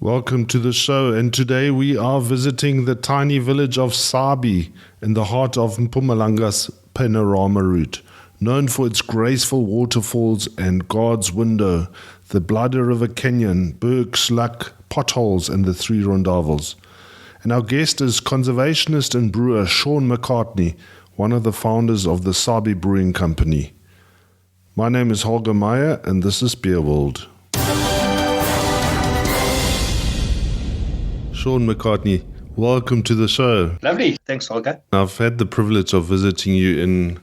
Welcome to the show, and today we are visiting the tiny village of Sabie in the heart of Mpumalanga's Panorama route, known for its graceful waterfalls and God's window, the Bladder River Canyon, Berg's Luck, potholes and the three rondavels. And our guest is conservationist and brewer Shaun McCartney, one of the founders of the Sabie Brewing Company. My name is Holger Meyer, and this is BeerWorld. Shaun McCartney, welcome to the show. Lovely. Thanks, Holger. I've had the privilege of visiting you in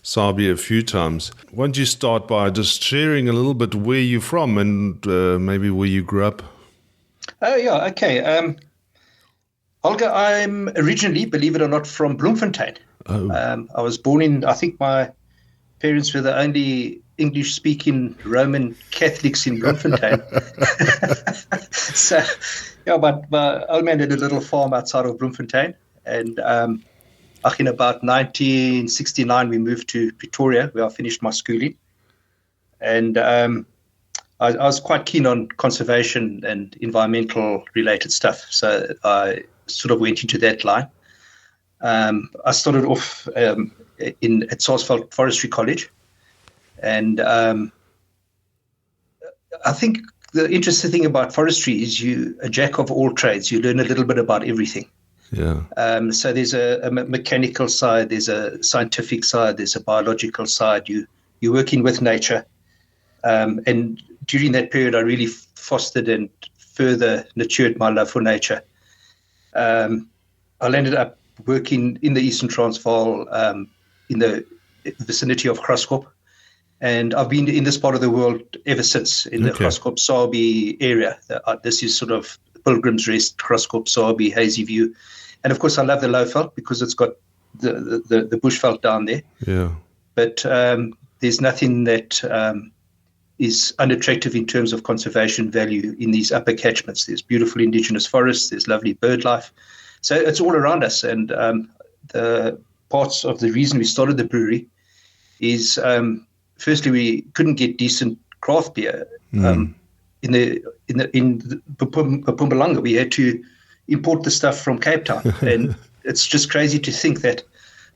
Sabie a few times. Why don't you start by just sharing a little bit where you're from and maybe where you grew up? Oh, yeah. Okay. Holger, I'm originally, believe it or not, from Bloemfontein. Oh. I was born in, I think my parents were the only English-speaking Roman Catholics in Bloemfontein. So, yeah, but my old man had a little farm outside of Bloemfontein. And in about 1969, we moved to Pretoria, where I finished my schooling. And I was quite keen on conservation and environmental-related stuff. So I sort of went into that line. I started off at Saarsveld Forestry College. And I think the interesting thing about forestry is you're a jack of all trades. You learn a little bit about everything. Yeah. So there's a mechanical side, there's a scientific side, there's a biological side. You're working with nature. And during that period, I really fostered and further nurtured my love for nature. I landed up working in the Eastern Transvaal in the vicinity of Graskop. And I've been in this part of the world ever since, in the Graskop Sabie area. This is sort of Pilgrim's Rest, Graskop, Sabie, Hazy View. And of course, I love the Lowveld because it's got the bushveld down there. Yeah. But there's nothing that is unattractive in terms of conservation value in these upper catchments. There's beautiful indigenous forests, there's lovely bird life. So it's all around us. And the parts of the reason we started the brewery is... firstly, we couldn't get decent craft beer in Mpumalanga. We had to import the stuff from Cape Town, and it's just crazy to think that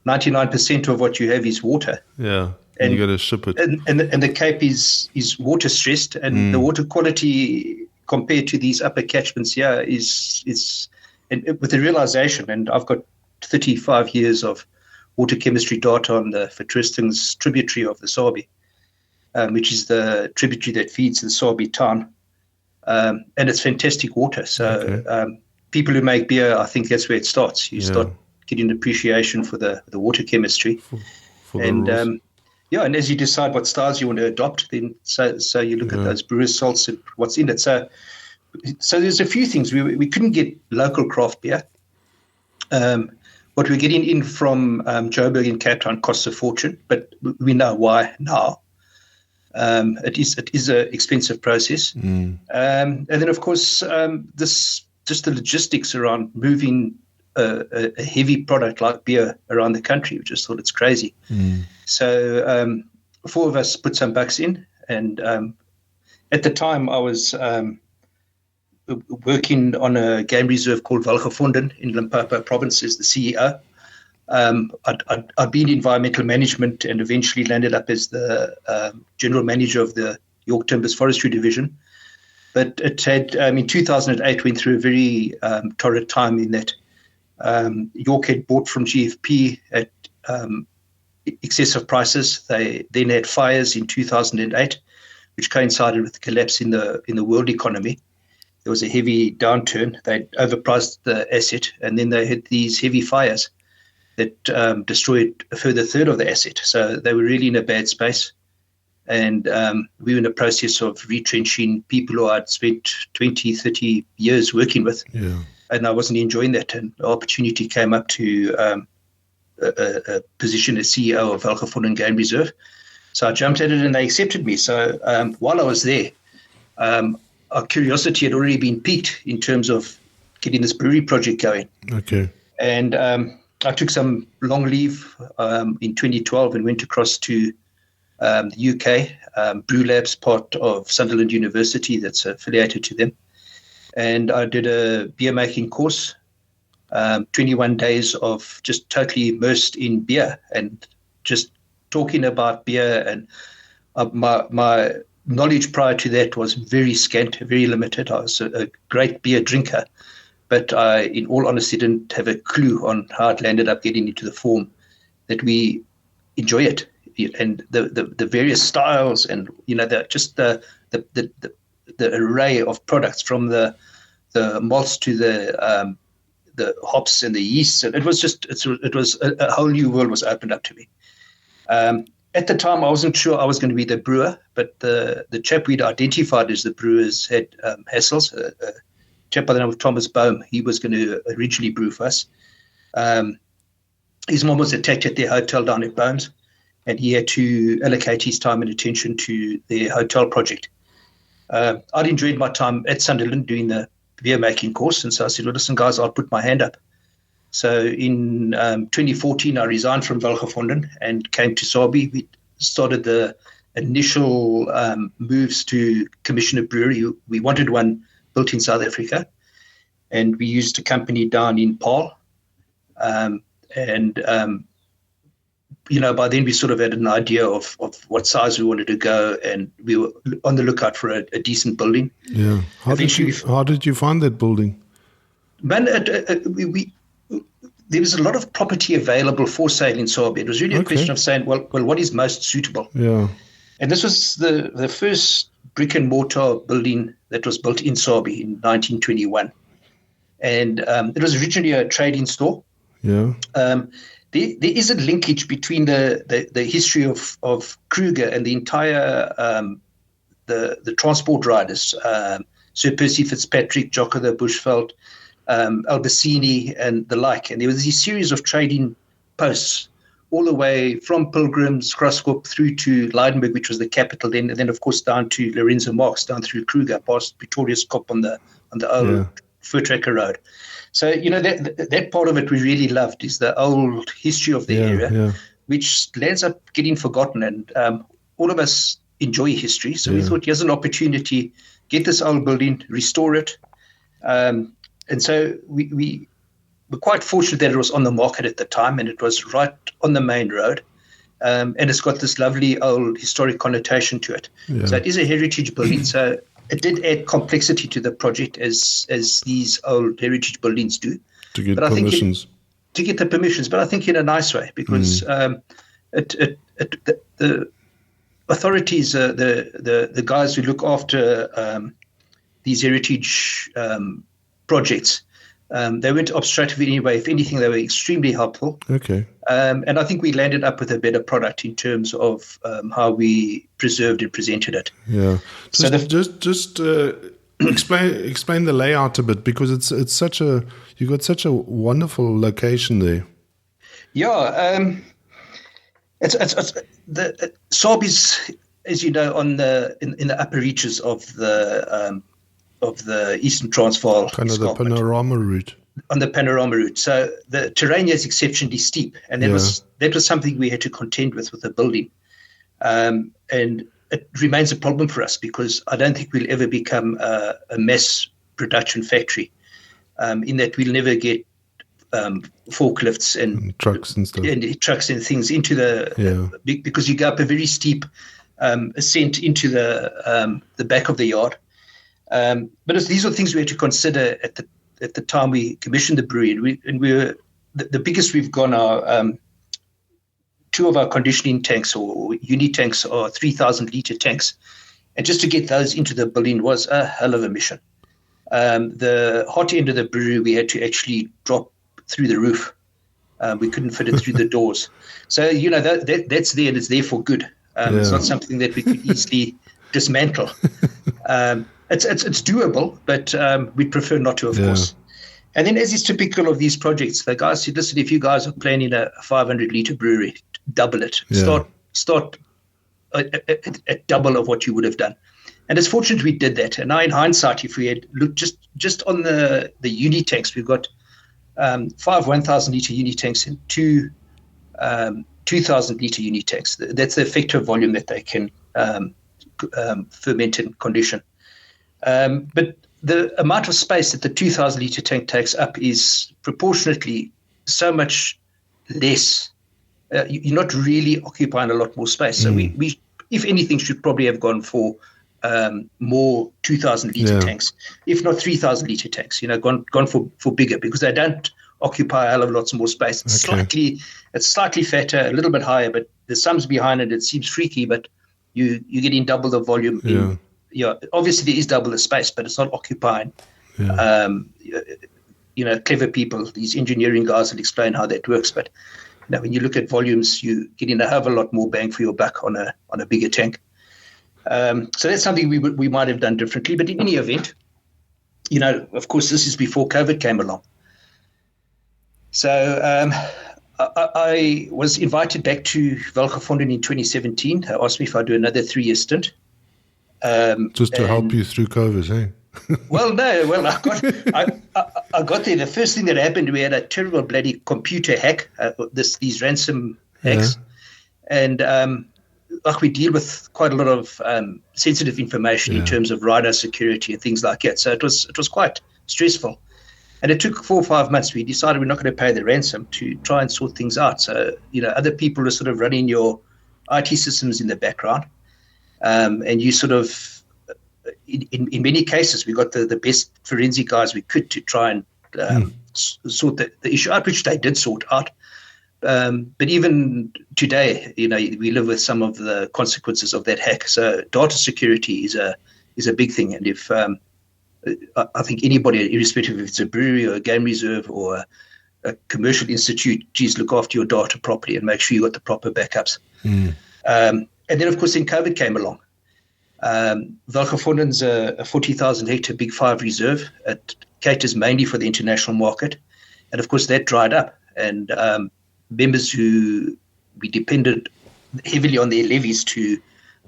99% of what you have is water. Yeah, and you got to ship it. And the Cape is water stressed, and the water quality compared to these upper catchments here is and with the realization. And I've got 35 years of water chemistry data on the Vertroosting's tributary of the Sabie, which is the tributary that feeds the Sabie town. And it's fantastic water. So people who make beer, I think that's where it starts. You start getting an appreciation for the water chemistry. For and and as you decide what styles you want to adopt, then so you look at those brewer's salts and what's in it. So there's a few things. We couldn't get local craft beer. What we're getting in from Joburg and Cape Town costs a fortune, but we know why now. It is an expensive process. And then, of course, just the logistics around moving a heavy product like beer around the country. We just thought it's crazy. So four of us put some bucks in. And at the time, I was working on a game reserve called Valgevonden in Limpopo province as the CEO. I'd been in environmental management and eventually landed up as the general manager of the York Timbers Forestry Division. But it had, in 2008, went through a very torrid time in that York had bought from GFP at excessive prices. They then had fires in 2008, which coincided with the collapse in the world economy. There was a heavy downturn. They'd overpriced the asset, and then they had these heavy fires that destroyed a further third of the asset. So they were really in a bad space. And we were in a process of retrenching people who I'd spent 20, 30 years working with. Yeah. And I wasn't enjoying that. And the opportunity came up to a position as CEO of Valgevonden Game Reserve. So I jumped at it and they accepted me. So while I was there, our curiosity had already been piqued in terms of getting this brewery project going. Okay. And I took some long leave in 2012 and went across to the UK, Brew Labs, part of Sunderland University that's affiliated to them. and I did a beer making course, 21 days of just totally immersed in beer and just talking about beer. And my knowledge prior to that was very scant, very limited. I was a great beer drinker, but I, in all honesty, didn't have a clue on how it landed up getting into the form that we enjoy it, and the various styles, and the array of products, from the malts to the hops and the yeasts. And it was a whole new world was opened up to me. At the time, I wasn't sure I was going to be the brewer, but the chap we'd identified as the brewers had hassles. A chap by the name of Thomas Bohm, he was going to originally brew for us. His mom was attacked at their hotel down at Bohm's, and he had to allocate his time and attention to their hotel project. I'd enjoyed my time at Sunderland doing the beer making course, and so I said, well, listen, guys, I'll put my hand up. So in 2014, I resigned from Welgevonden and came to Sabie. We started the initial moves to commission a brewery. We wanted one built in South Africa, and we used a company down in Paarl. By then we sort of had an idea of what size we wanted to go, and we were on the lookout for a decent building. Yeah. How did you find that building? Man, there was a lot of property available for sale in Sabie. It was really a question of saying, well, what is most suitable? Yeah. And this was the first brick and mortar building that was built in Sabie in 1921. And it was originally a trading store. Yeah. There is a linkage between the history of Kruger and the entire the transport riders, Sir Percy Fitzpatrick, Jocko the Bushveld, Albacini, and the like. And there was a series of trading posts all the way from Pilgrims, Graskop, through to Leidenburg, which was the capital then, and then of course down to Lorenzo Marx, down through Kruger, past Pretorius Kop on the old Furtracker Road. So, that part of it we really loved, is the old history of the area, which lands up getting forgotten. And all of us enjoy history. So we thought, here's an opportunity, get this old building, restore it. And so we were quite fortunate that it was on the market at the time, and it was right on the main road. And it's got this lovely old historic connotation to it. Yeah. So it is a heritage building. So it did add complexity to the project, as these old heritage buildings do. To get permissions. To get the permissions, but I think in a nice way, because the authorities, the guys who look after these heritage projects, they weren't obstructive in any way. If anything, they were extremely helpful. Okay. And I think we landed up with a better product in terms of how we preserved and presented it. Yeah. Just explain the layout a bit, because it's you got such a wonderful location there. Yeah. It's Sabie's, as you know, in the upper reaches of the Eastern Transvaal, kind of the Panorama route. On the Panorama route, so the terrain is exceptionally steep, and that was something we had to contend with the building, and it remains a problem for us, because I don't think we'll ever become a mass production factory, in that we'll never get forklifts and trucks and stuff, and trucks and things into because you go up a very steep ascent into the back of the yard. But these are things we had to consider at the time we commissioned the brewery, and we were the biggest we've gone are two of our conditioning tanks or uni tanks are 3,000 litre tanks, and just to get those into the building was a hell of a mission. The hot end of the brewery we had to actually drop through the roof. We couldn't fit it through the doors. So that's there, and it's there for good. It's not something that we could easily dismantle. It's doable, but we'd prefer not to, of course. And then, as is typical of these projects, the guys said, listen, if you guys are planning a 500-litre brewery, double it. Start at double of what you would have done. And it's fortunate we did that. And now, in hindsight, if we had looked just on the uni tanks, we've got 5 1,000-litre uni tanks and 2 2,000-litre uni tanks. That's the effective volume that they can ferment and condition. But the amount of space that the 2,000 litre tank takes up is proportionately so much less. You're not really occupying a lot more space. So we, if anything, should probably have gone for more 2,000 litre tanks, if not 3,000 litre tanks. Gone for bigger, because they don't occupy a hell of lots more space. It's slightly fatter, a little bit higher, but the sums behind it. It seems freaky, but you're getting double the volume. Obviously there is double the space, but it's not occupying. Clever people, these engineering guys will explain how that works. But when you look at volumes, you're getting a hell of a lot more bang for your buck on a bigger tank. So that's something we might have done differently. But in any event, of course, this is before COVID came along. So I was invited back to Welgevonden in 2017. They asked me if I'd do another 3-year stint. Just to help you through COVID, eh? I got there. The first thing that happened, we had a terrible bloody computer hack, these ransom hacks. And we deal with quite a lot of sensitive information in terms of rider security and things like that. So it was quite stressful. And it took 4 or 5 months. We decided we're not going to pay the ransom to try and sort things out. So, other people are sort of running your IT systems in the background. And you sort of, in many cases, we got the best forensic guys we could to try and sort the issue out, which they did sort out. But even today, we live with some of the consequences of that hack. So data security is a big thing. And if I think anybody, irrespective if it's a brewery or a game reserve or a commercial institute, geez, look after your data properly and make sure you got the proper backups. And then, of course, then COVID came along. Welgevonden's a 40,000 hectare Big Five reserve. It caters mainly for the international market. And, of course, that dried up. And members who we depended heavily on their levies to,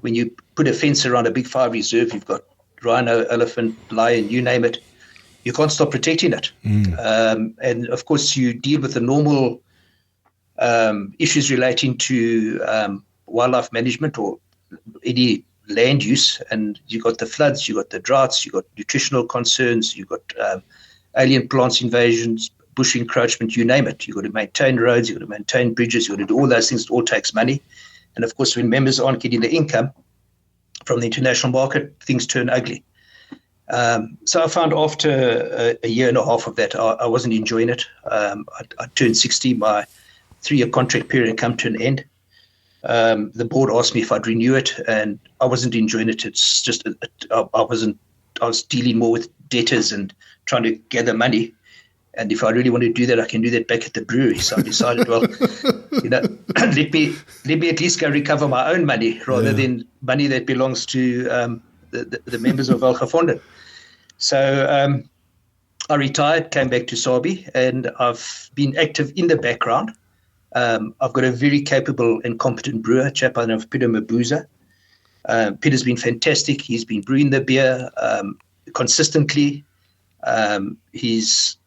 when you put a fence around a Big Five reserve, you've got rhino, elephant, lion, you name it, you can't stop protecting it. And, of course, you deal with the normal issues relating to wildlife management or any land use, and you got the floods, you got the droughts, you got nutritional concerns, you got alien plants invasions, bush encroachment, you name it. You got to maintain roads, you got to maintain bridges, you got to do all those things. It all takes money, and of course, when members aren't getting the income from the international market, things turn ugly. So I found after a year and a half of that, I wasn't enjoying it. I turned 60, my 3-year contract period had come to an end. The board asked me if I'd renew it, and I wasn't enjoying it. It's just I was dealing more with debtors and trying to gather money. And if I really want to do that, I can do that back at the brewery. So I decided, well, let me at least go recover my own money rather than money that belongs to the members of Welgevonden. So I retired, came back to Sabie, and I've been active in the background. I've got a very capable and competent brewer, a chap by the name of Peter Mabuza. Peter's been fantastic. He's been brewing the beer consistently. He's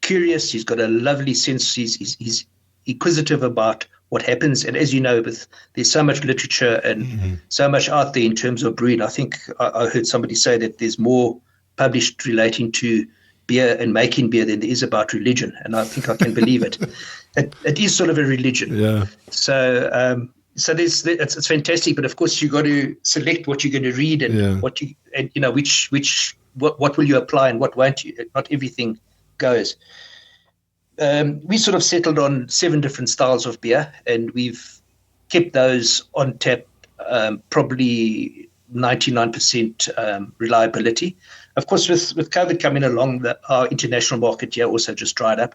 curious. He's got a lovely sense. He's inquisitive about what happens. And as you know, there's so much literature and so much out there in terms of brewing. I think I heard somebody say that there's more published relating to beer and making beer than there is about religion. And I think I can believe it. It is sort of a religion. Yeah. So it's fantastic. But of course, you got to select what you're going to read and what will you apply and what won't you. Not everything goes. We sort of settled on 7 different styles of beer, and we've kept those on tap, probably 99% reliability. Of course, with COVID coming along, our international market here also just dried up,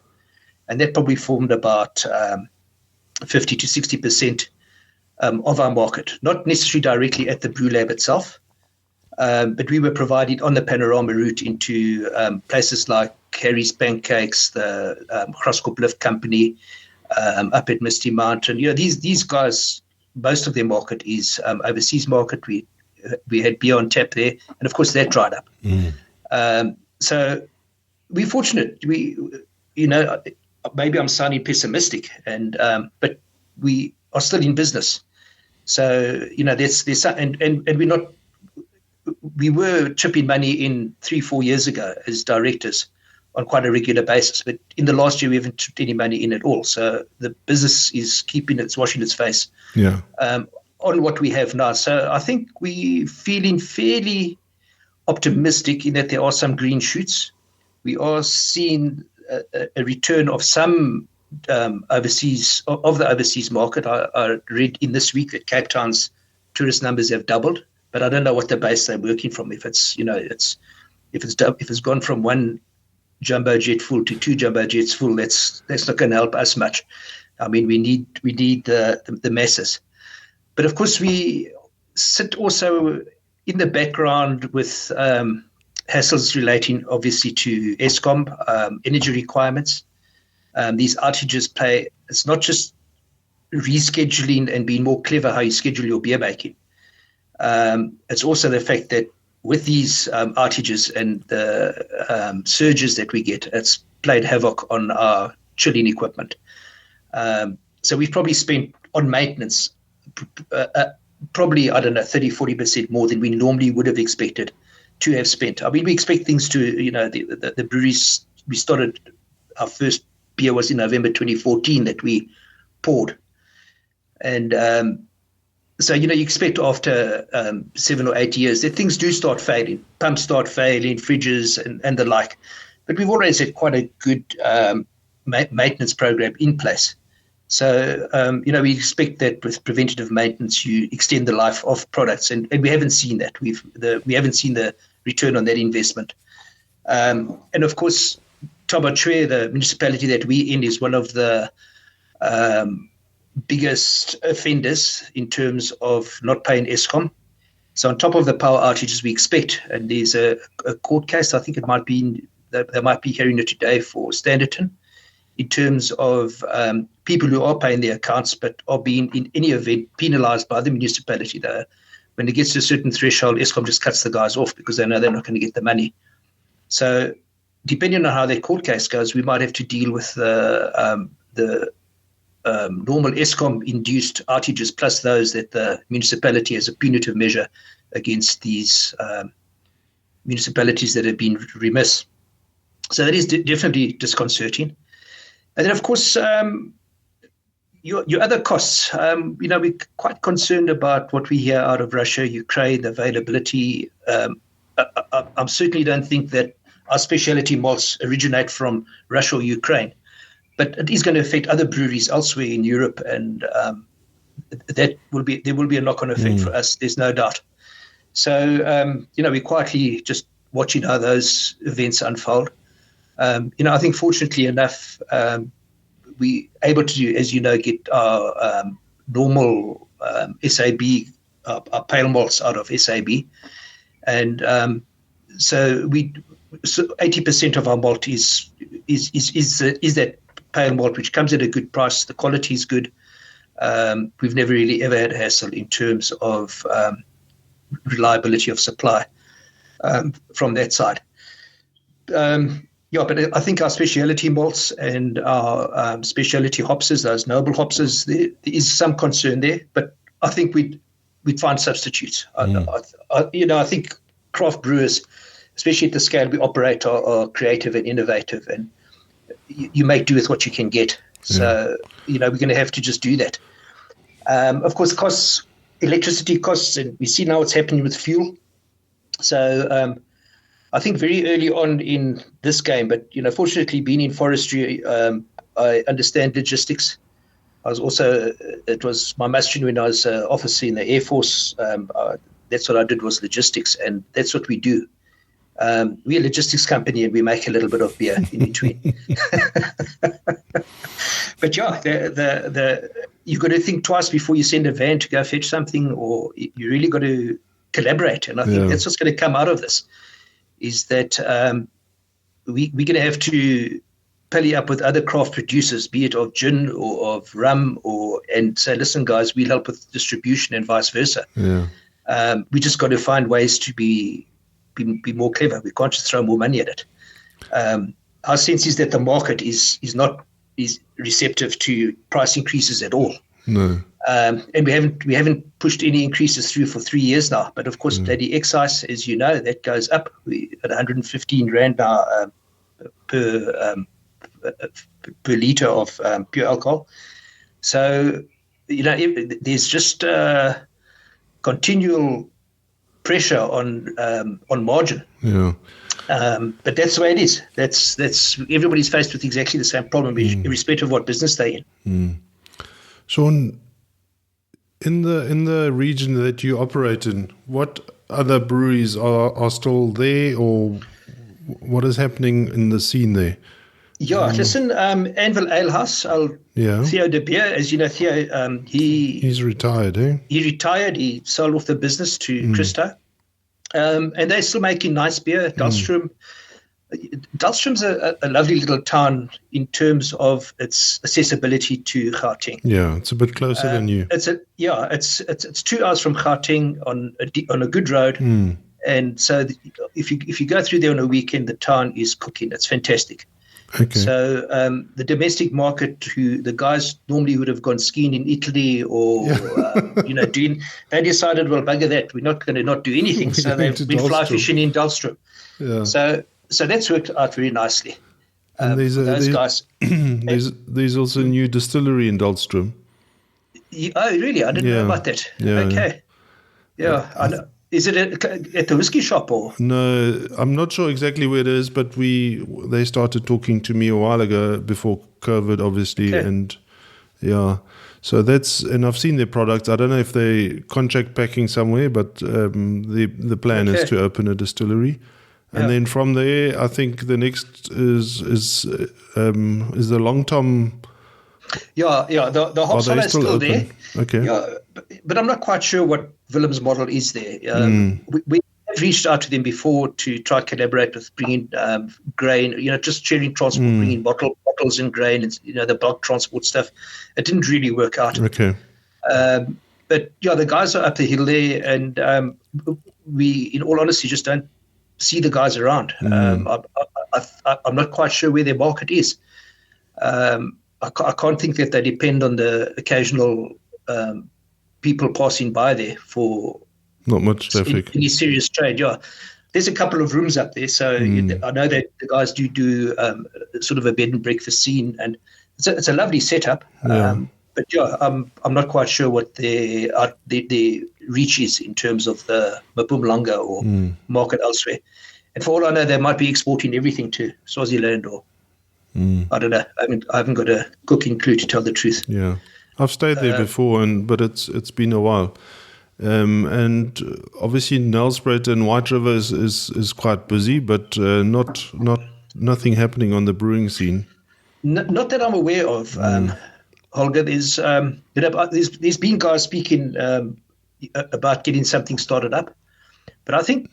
and that probably formed about 50 to 60% of our market, not necessarily directly at the brew lab itself, but we were provided on the Panorama route into places like Harry's Pancakes, the Graskop Lift Company, up at Misty Mountain. These guys, most of their market is overseas market. We had beer on tap there, and of course that dried up. So we're fortunate. Maybe I'm sounding pessimistic, but we are still in business. So there's and we're not. we were chipping money in 3-4 years ago as directors on quite a regular basis. But in the last year, we haven't chipped any money in at all. So the business is washing its face on what we have now. So I think we're feeling fairly optimistic in that there are some green shoots. We are seeing a return of some overseas market. I read in this week that Cape Town's tourist numbers have doubled, but I don't know what the base they're working from. If it's gone from one jumbo jet full to 2 jumbo jets full, that's not going to help us much. I mean, we need the masses, but of course we sit also in the background with hassles relating obviously to Eskom, energy requirements. These outages play. It's not just rescheduling and being more clever how you schedule your beer making. It's also the fact that with these outages and the surges that we get, it's played havoc on our chilling equipment. So we've probably spent on maintenance probably, I don't know, 30-40% more than we normally would have expected to have spent. I mean, we expect things to, the breweries, we started, our first beer was in November 2014 that we poured. And so, you expect after 7 or 8 years that things do start failing. Pumps start failing, fridges and the like. But we've always had quite a good maintenance program in place. So, we expect that with preventative maintenance, you extend the life of products. And we haven't seen that. We haven't seen the return on that investment. And, of course, Tabatwe, the municipality that we're in, is one of the biggest offenders in terms of not paying Eskom. So on top of the power outages we expect, and there's a court case, I think they might be hearing it today for Standerton, in terms of people who are paying their accounts but are being, in any event, penalised by the municipality. When it gets to a certain threshold, Eskom just cuts the guys off because they know they're not going to get the money. So depending on how that court case goes, we might have to deal with the normal Eskom-induced outages plus those that the municipality has a punitive measure against these municipalities that have been remiss. So that is definitely disconcerting. And then, of course, your other costs. We're quite concerned about what we hear out of Russia, Ukraine, the availability. I certainly don't think that our specialty malts originate from Russia or Ukraine, but it is going to affect other breweries elsewhere in Europe, and there will be a knock-on effect for us. There's no doubt. So we're quietly just watching how those events unfold. I think fortunately enough, we able to, as you know, get our normal SAB, our pale malts out of SAB, and so 80% of our malt is that pale malt, which comes at a good price. The quality is good. We've never really ever had hassle in terms of reliability of supply from that side. But I think our specialty malts and our specialty hopsers, those noble hopsers, there is some concern there. But I think we'd find substitutes. I think craft brewers, especially at the scale we operate, are creative and innovative, and you make do with what you can get. So, we're going to have to just do that. Of course, costs, electricity costs, and we see now what's happening with fuel. So, I think very early on in this game, but, fortunately being in forestry, I understand logistics. It was my mission when I was officer in the Air Force. That's what I did, was logistics, and that's what we do. We're a logistics company, and we make a little bit of beer in between. But you've got to think twice before you send a van to go fetch something, or you really got to collaborate. And I think that's what's going to come out of this, is that we're going to have to pally up with other craft producers, be it of gin or of rum, and say, listen, guys, we'll help with distribution and vice versa. We just got to find ways to be more clever. We can't just throw more money at it. Our sense is that the market is receptive to price increases at all. No. And we haven't pushed any increases through for 3 years now. But of course, bloody excise, as you know, that goes up. We at 115 rand now per liter of pure alcohol. So there's just continual pressure on margin. Yeah. But that's the way it is. That's everybody's faced with exactly the same problem, irrespective of what business they're in. Shaun, in the region that you operate in, what other breweries are still there, or what is happening in the scene there? Yeah, listen, Anvil Alehouse, Theo de Beer, as you know, Theo, he's retired, eh? He retired. He sold off the business to Christo. And they're still making nice beer. Dahlstrom. Dahlstrom's a lovely little town in terms of its accessibility to Gauteng. Yeah, it's a bit closer than you. It's 2 hours from Gauteng on a good road. And so if you go through there on a weekend, the town is cooking. It's fantastic. Okay. So the domestic market, the guys normally would have gone skiing in Italy or they decided, well, bugger that, we're not going to not do anything. So they've been fly fishing in Dahlstrom. Yeah. So that's worked out very nicely. And those guys. There's also a new distillery in Dahlstrom. Oh, really? I didn't know about that. Yeah, okay. Yeah, I know. Is it at the whiskey shop or? No, I'm not sure exactly where it is, but they started talking to me a while ago before COVID, obviously, and so and I've seen their products. I don't know if they contract packing somewhere, but the plan is to open a distillery, and then from there, I think the next is the Long Tom. Yeah, the hop cellar is still there. Okay. Yeah, but I'm not quite sure what Willem's model is there. We have reached out to them before to try to collaborate with bringing grain, just sharing transport, bringing bottles and grain, and the bulk transport stuff. It didn't really work out. Okay. But the guys are up the hill there, and we, in all honesty, just don't see the guys around. I'm not quite sure where their market is. I can't think that they depend on the occasional people passing by there for not much traffic. Any serious trade. Yeah, there's a couple of rooms up there, so I know that the guys do sort of a bed and breakfast scene, and it's a lovely setup. Yeah. But I'm not quite sure what their reach is in terms of the Mpumalanga or market elsewhere. And for all I know, they might be exporting everything to Swaziland or. I don't know. I haven't got a cooking clue, to tell the truth. Yeah, I've stayed there before, but it's been a while. And obviously Nelspruit and White River is quite busy, but nothing happening on the brewing scene. Not that I'm aware of, Holger. There's been guys speaking about getting something started up, but I think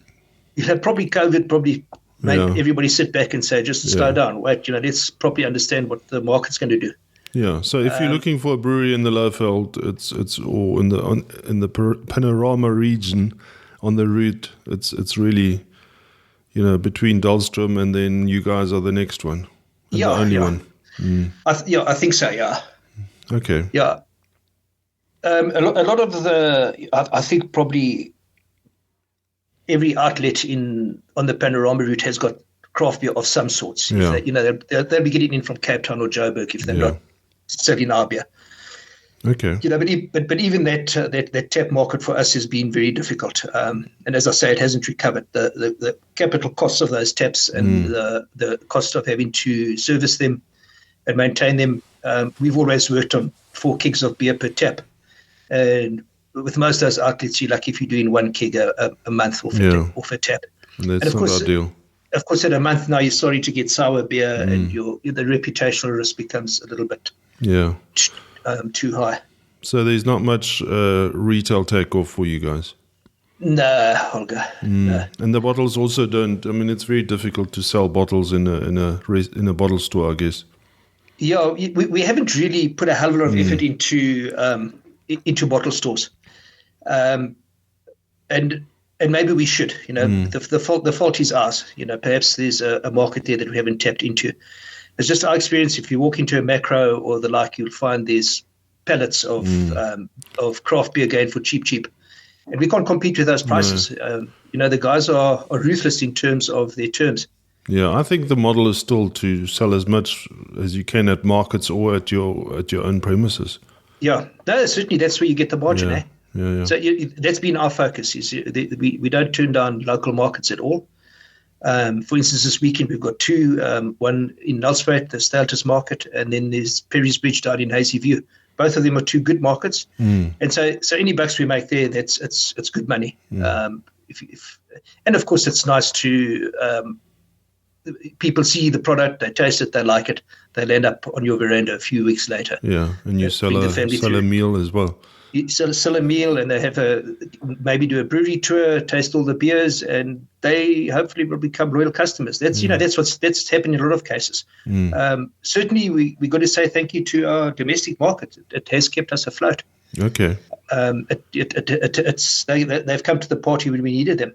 probably COVID made everybody sit back and say, just slow down, wait, let's properly understand what the market's going to do. Yeah, so if you're looking for a brewery in the Lowveld, it's or in the Panorama region on the route, it's really, between Dahlstrom and then you guys are the next one, the only one. I think so. Yeah. Okay. Yeah. A lot of I think probably every outlet on the Panorama route has got craft beer of some sorts. Yeah. They'll be getting in from Cape Town or Joburg if they're not selling our beer. Okay. But even that tap market for us has been very difficult. And as I say, it hasn't recovered. The capital costs of those taps and the cost of having to service them and maintain them. We've always worked on 4 kegs of beer per tap, and with most of those outlets, you're lucky if you're doing 1 keg a month off a tap. And that's not ideal. Of course, at a month now, you're starting to get sour beer, and the reputational risk becomes a little bit too high. So there's not much retail takeoff for you guys. No, Holger. No. And the bottles also don't. I mean, it's very difficult to sell bottles in a bottle store, I guess. Yeah, we haven't really put a hell of a lot of effort into bottle stores, and maybe we should. The fault is ours. Perhaps there's a market there that we haven't tapped into. It's just our experience. If you walk into a macro or the like, you'll find there's pallets of craft beer going for cheap. And we can't compete with those prices. No. The guys are ruthless in terms of their terms. Yeah, I think the model is still to sell as much as you can at markets or at your own premises. Yeah, no, certainly that's where you get the margin. Yeah. So that's been our focus. We don't turn down local markets at all. For instance, this weekend we've got two, one in Nelspruit, the Steltis market, and then there's Perry's Bridge down in Hazy View. Both of them are two good markets, and so any bucks we make there, it's good money. And of course, it's nice to people see the product, they taste it, they like it, they'll end up on your veranda a few weeks later. Yeah, and you sell a meal as well. You sell a meal, and they have maybe do a brewery tour, taste all the beers, and they hopefully will become loyal customers. That's that's happened in a lot of cases. Certainly, we got to say thank you to our domestic market. It has kept us afloat. Okay. They've come to the party when we needed them.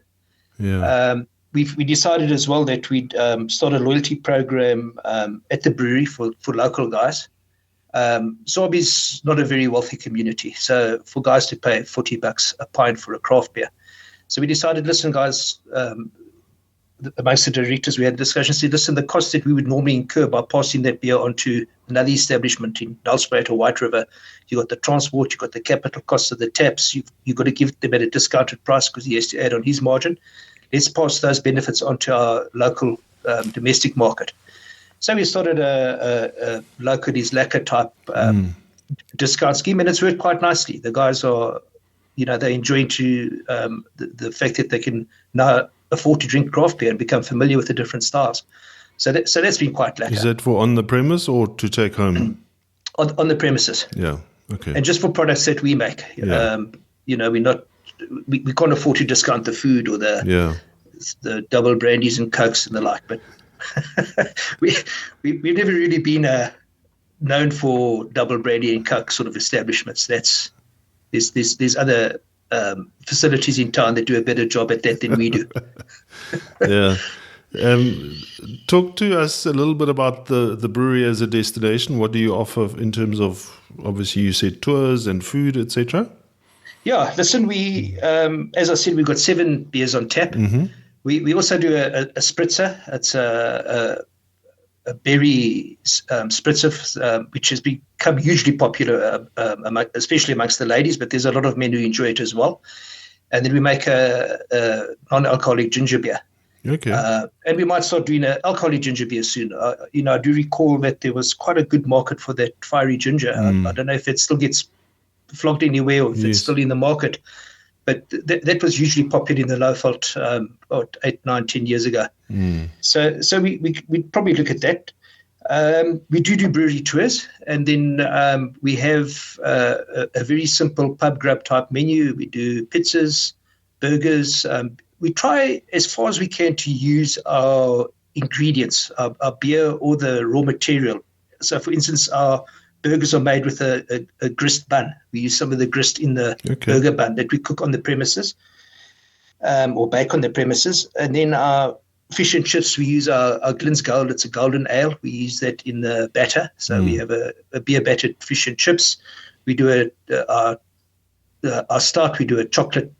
Yeah. We decided as well that we'd start a loyalty program at the brewery for local guys. Sabie's not a very wealthy community, so for guys to pay $40 a pint for a craft beer. So we decided, listen, guys, amongst the directors, we had a discussion, said, listen, the cost that we would normally incur by passing that beer on to another establishment in Nelspruit or White River, you got the transport, you got the capital cost of the taps, you've got to give them at a discounted price because he has to add on his margin. Let's pass those benefits onto our local domestic market. So we started a localities lacquer type discount scheme, and it's worked quite nicely. The guys are, they're enjoying the fact that they can now afford to drink craft beer and become familiar with the different styles. So that's been quite lacquer. Is that for on the premise or to take home? on the premises. Yeah. Okay. And just for products that we make. Yeah. We're not. We can't afford to discount the food or the double brandies and cokes and the like, but we've never really been known for double brandy and coke sort of establishments. There's other facilities in town that do a better job at that than we do. Yeah. Talk to us a little bit about the brewery as a destination. What do you offer in terms of, obviously you said tours and food, etc.? Yeah, listen, we, as I said, we've got 7 beers on tap. Mm-hmm. We also do a spritzer. It's a berry spritzer, which has become hugely popular, especially amongst the ladies, but there's a lot of men who enjoy it as well. And then we make a non-alcoholic ginger beer. Okay. And we might start doing an alcoholic ginger beer soon. I do recall that there was quite a good market for that fiery ginger. I don't know if it still gets flogged anywhere or if it's still in the market, but that was hugely popular in the Lowveld 8, 9, 10 years ago. So we probably look at that. We do brewery tours, and then we have a very simple pub grub type menu. We do pizzas, burgers. We try as far as we can to use our ingredients, our beer or the raw material. So for instance, our burgers are made with a grist bun. We use some of the grist in the burger bun that we cook on the premises or bake on the premises. And then our fish and chips, we use our Glyn's Gold. It's a golden ale. We use that in the batter. So we have a beer battered fish and chips. We do our stout. We do a chocolate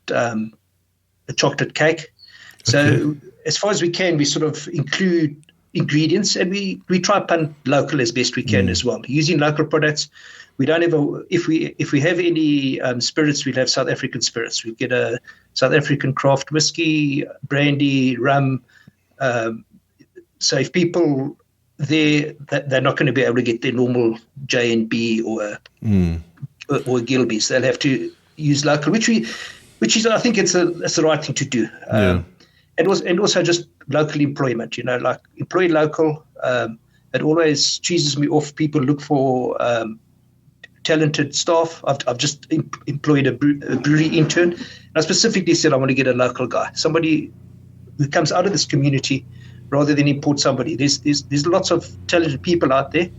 cake. So as far as we can, we sort of include ingredients, and we try punt local as best we can as well, using local products. We don't have if we have any spirits, we'll have South African spirits. We get a South African craft whiskey, brandy, rum. So if people they're not going to be able to get their normal J&B or Gilbey's, they'll have to use local, which is I think that's the right thing to do. And also just local employment, like employ local. It always cheeses me off. People look for talented staff. I've just employed a brewery intern. And I specifically said I want to get a local guy, somebody who comes out of this community rather than import somebody. There's lots of talented people out there,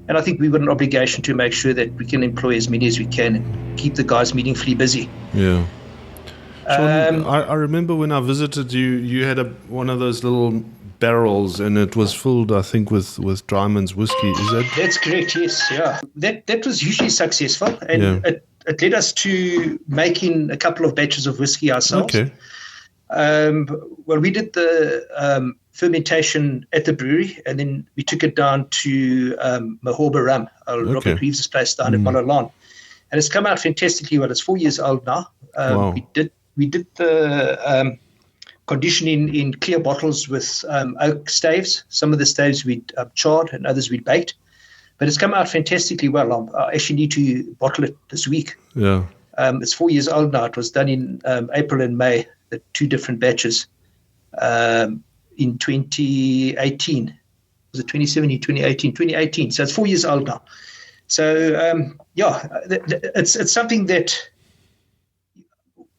and I think we've got an obligation to make sure that we can employ as many as we can and keep the guys meaningfully busy. Yeah. Shaun, I remember when I visited you, you had one of those little barrels, and it was filled, I think, with Dryman's whiskey. Is that? That's correct. Yes, yeah. That was hugely successful, and it led us to making a couple of batches of whiskey ourselves. Okay. Well, we did the fermentation at the brewery, and then we took it down to Mahorba Rum, Robert Reeves' place down at Malolane. And it's come out fantastically well. It's 4 years old now. Wow. We did the conditioning in clear bottles with oak staves. Some of the staves we'd charred and others we'd baked. But it's come out fantastically well. I actually need to bottle it this week. Yeah. It's 4 years old now. It was done in April and May, the two different batches in 2018. Was it 2017, 2018? 2018. So it's 4 years old now. So, it's something that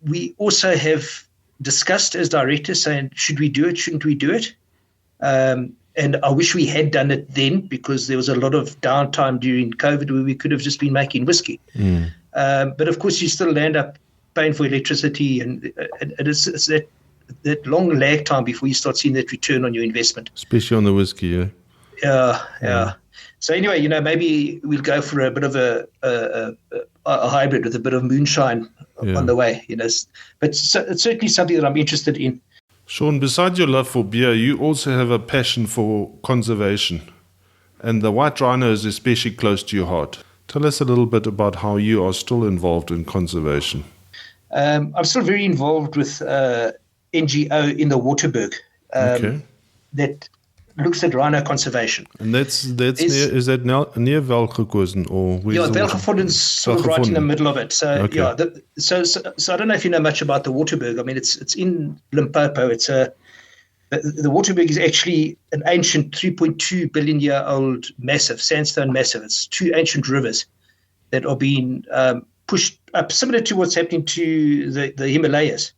we also have discussed as directors, saying, should we do it, shouldn't we do it? And I wish we had done it then, because there was a lot of downtime during COVID where we could have just been making whiskey. But, of course, you still end up paying for electricity, and it's that long lag time before you start seeing that return on your investment. Especially on the whiskey, Yeah. So anyway, maybe we'll go for a bit of a hybrid with a bit of moonshine on the way, But it's certainly something that I'm interested in. Shaun, besides your love for beer, you also have a passion for conservation. And the white rhino is especially close to your heart. Tell us a little bit about how you are still involved in conservation. I'm still very involved with NGO in the Waterberg that looks at rhino conservation. And that's near, is that near Welgekozen or where's Welgevonden's sort of right in the middle of it. So so I don't know if you know much about the Waterberg. I mean, it's in Limpopo. It's the Waterberg is actually an ancient 3.2 billion year old massive, sandstone massive. It's two ancient rivers that are being pushed up, similar to what's happening to the Himalayas.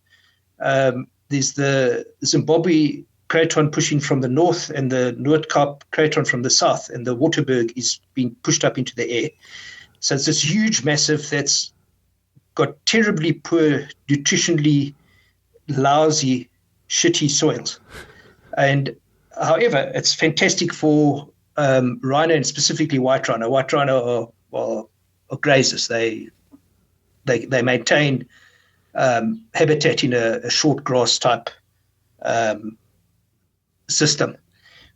There's the Zimbabwe craton pushing from the north and the Noordkaap craton from the south, and the Waterberg is being pushed up into the air. So it's this huge massive that's got terribly poor, nutritionally lousy, shitty soils. And however, it's fantastic for rhino, and specifically white rhino. White rhino are grazers. They maintain habitat in a short grass type system,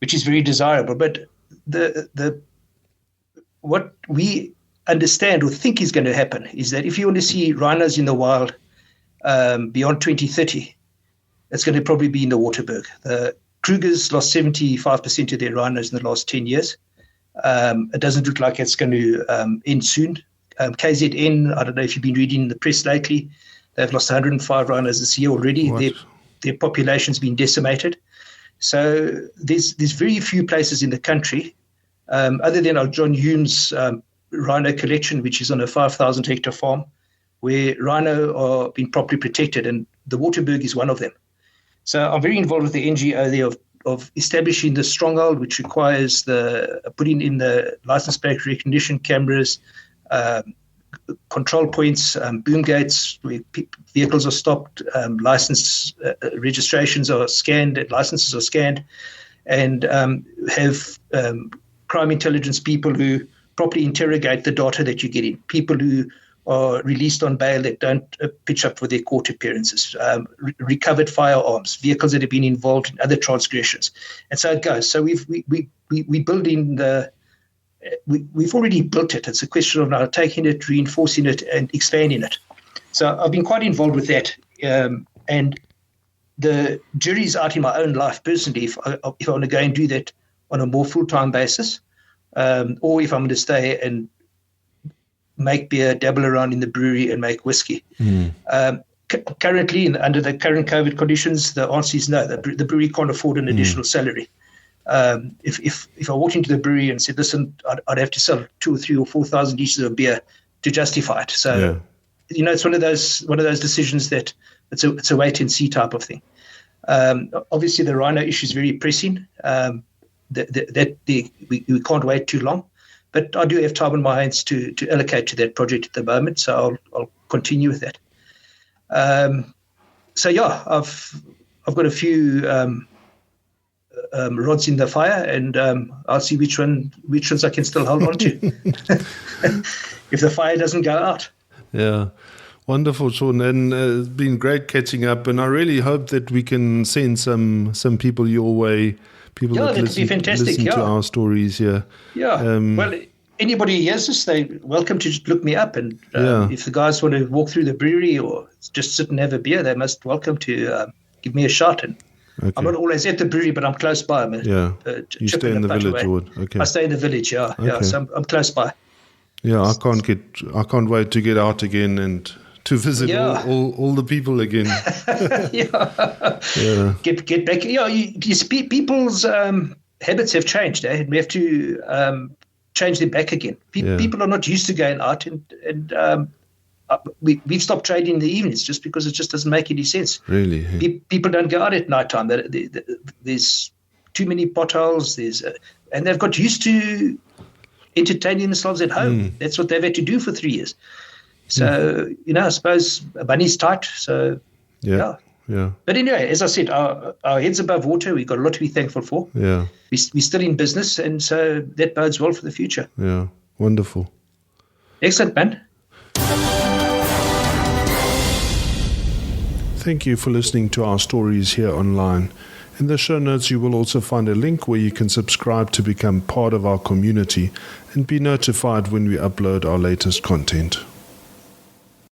which is very desirable. But the what we understand or think is going to happen is that if you want to see rhinos in the wild beyond 2030, it's going to probably be in the Waterberg. The Kruger's lost 75% of their rhinos in the last 10 years. It doesn't look like it's going to end soon. KZN, I don't know if you've been reading the press lately, they've lost 105 rhinos this year already. Their population's been decimated. So there's very few places in the country, other than our John Hume's rhino collection, which is on a 5,000 hectare farm, where rhino are being properly protected, and the Waterberg is one of them. So I'm very involved with the NGO there of establishing the stronghold, which requires putting in the license plate recognition cameras, control points, boom gates where vehicles are stopped, license registrations are scanned, licenses are scanned, and have crime intelligence people who properly interrogate the data that you're getting, people who are released on bail that don't pitch up for their court appearances, recovered firearms, vehicles that have been involved in other transgressions, and so it goes. So we build in we've already built it. It's a question of now taking it, reinforcing it, and expanding it. So I've been quite involved with that, and the jury's out in my own life personally if I want to go and do that on a more full-time basis, or if I'm going to stay and make beer, dabble around in the brewery, and make whiskey. Currently, under the current COVID conditions, the answer is no. The brewery can't afford an additional salary. If I walked into the brewery and said, listen, I'd have to sell 2,000 or 3,000 or 4,000 litres of beer to justify it. So, it's one of those decisions that it's a wait and see type of thing. Obviously, the rhino issue is very pressing. We can't wait too long. But I do have time on my hands to allocate to that project at the moment, so I'll continue with that. I've got a few rods in the fire, and I'll see which ones I can still hold on to if the fire doesn't go out. Yeah. Wonderful, Shaun, and it's been great catching up, and I really hope that we can send some people your way, people that listen to our stories here. Yeah, well, anybody who hears this, they're welcome to just look me up, and if the guys want to walk through the brewery or just sit and have a beer, they're most welcome to give me a shot. And I'm not always at the brewery, but I'm close by. You stay in the village, Ward. Okay. I stay in the village, yeah, so I'm close by. Yeah, I can't wait to get out again and to visit all the people again. Get back. You see, people's habits have changed, and we have to change them back again. People are not used to going out, and we've stopped trading in the evenings just because it just doesn't make any sense. Really? People don't go out at night time. There's too many potholes. And they've got used to entertaining themselves at home. That's what they've had to do for 3 years. So, I suppose money's tight. So, yeah. But anyway, as I said, our heads above water. We've got a lot to be thankful for. Yeah. We're still in business, and so that bodes well for the future. Yeah. Wonderful. Excellent, man. Thank you for listening to our stories here online. In the show notes, you will also find a link where you can subscribe to become part of our community and be notified when we upload our latest content.